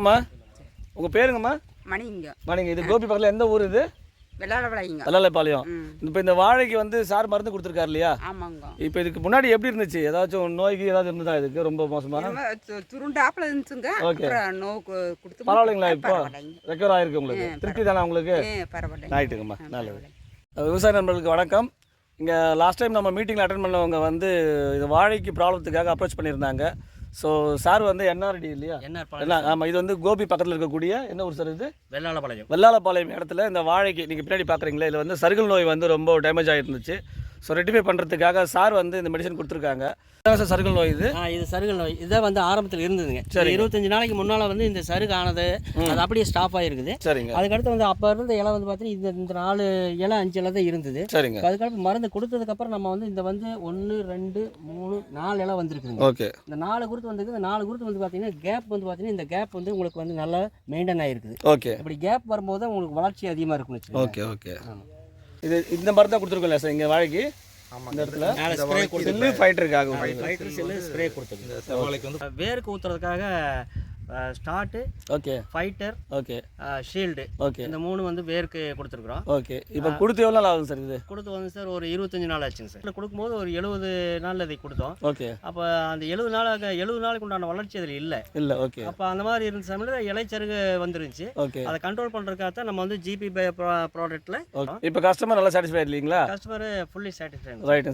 அம்மா உங்கள் பேருங்கம்மா? மணிங்க. மணிங்க. இது கோபி பக்கத்தில் எந்த ஊர் இது? வெள்ளாளப்பாளையங்க. வெள்ளாளப்பாளையம். இப்போ இந்த வாழைக்கு வந்து சார் மருந்து கொடுத்துருக்காரு இல்லையா? ஆமாங்க. இப்போ இதுக்கு முன்னாடி எப்படி இருந்துச்சு? ஏதாச்சும் நோய்க்கு ஏதாவது இருந்ததா? இதுக்கு ரொம்ப மோசமான துருண்டாப்பில் இருந்துச்சுங்க. அப்புறம் நோக்கு கொடுத்து பரவாயில்லைங்களா? இப்போ ரெக்கவர் ஆகிருக்கு உங்களுக்கு? திருப்தி தானே உங்களுக்கு? பரவாயில்ல. ஆயிட்டுங்கம்மா, நல்லது. விவசாய நண்பர்களுக்கு வணக்கம். இங்கே லாஸ்ட் டைம் நம்ம மீட்டிங்கில் அட்டன் பண்ணவங்க வந்து இது வாழைக்கு ப்ராப்ளத்துக்காக அப்ரோச் பண்ணியிருந்தாங்க. ஸோ சார் வந்து என்ஆர்டி இல்லையா? ஆமாம். இது வந்து கோபி பக்கத்தில் இருக்கக்கூடிய என்ன ஊர் சார் இது? வெள்ளாளப்பாளையம் இடத்துல இந்த வாழைக்கு நீங்கள் பின்னாடி பார்க்குறீங்களா, இதில் வந்து சருகல் நோய் வந்து ரொம்ப டேமேஜ் ஆகிருந்துச்சு. ஸோ ரெட்டிஃபை பண்ணுறதுக்காக சார் வந்து இந்த மெடிசன் கொடுத்துருக்காங்க. சார் சருகல் நோய் இது சருகல் நோய் இதான் வந்து ஆரம்பத்தில் இருந்ததுங்க. சரி, 25 நாளைக்கு முன்னால் வந்து இந்த சருகு ஆனது அது அப்படியே ஸ்டாப் ஆகிருக்குது. சரிங்க. அதுக்கடுத்து வந்து அப்போ இருந்த இலை வந்து பார்த்தீங்கன்னா இந்த 4 இலை 5 இலை தான் இருந்தது. சரிங்க. அதுக்கடுத்து மருந்து கொடுத்ததுக்கப்புறம் நம்ம வந்து இந்த வந்து 1 2 3 4 இலை வந்துருக்குதுங்க. ஓகே. இந்த 4 குருத்து வந்துருக்கு. இந்த 4 குருத்து வந்து பார்த்தீங்கன்னா கேப் வந்து பார்த்தீங்கன்னா இந்த கேப் வந்து உங்களுக்கு வந்து நல்லா மெயின்டைன் ஆகிருக்குது. ஓகே. இப்படி கேப் வரும்போது உங்களுக்கு வளர்ச்சி அதிகமாக இருக்குன்னு. Okay okay. இது இந்த மருந்து தான் கொடுத்துருக்கோம்ல சார் இங்கே வாழைக்கு? இந்த இடத்துல ஸ்ப்ரே கொடுத்து ஃபைட்டருக்காக ஸ்ப்ரே கொடுத்துருக்கு. வேருக்கு ஊற்றுறதுக்காக start, okay, fighter, okay, shield, okay, இந்த 3 வந்து வேருக்கு கொடுத்துருக்குறோம். ஓகே. இப்போ கொடுத்து எவ்வளோ நாள் ஆகும் சார்? இது கொடுத்து வந்து சார் ஒரு 25 நாள் ஆச்சுங்க சார். கொடுக்கும்போது ஒரு 70 நாளில் இதை கொடுத்தோம். ஓகே. அப்போ அந்த 70 நாளுக்கு உண்டான வளர்ச்சி அதில் இல்லை. ஓகே. அப்போ அந்த மாதிரி இருந்த சமயத்தில் இலைச்சருகு வந்துருந்துச்சு. ஓகே. அதை கண்ட்ரோல் பண்ணுறதுக்காக தான் நம்ம வந்து ஜிபி ப்ராடக்ட்டில். இப்போ கஸ்டமர் நல்லா சாட்டிஸ்ஃபைட் இல்லைங்களா? Customer fully satisfied. ரைட்.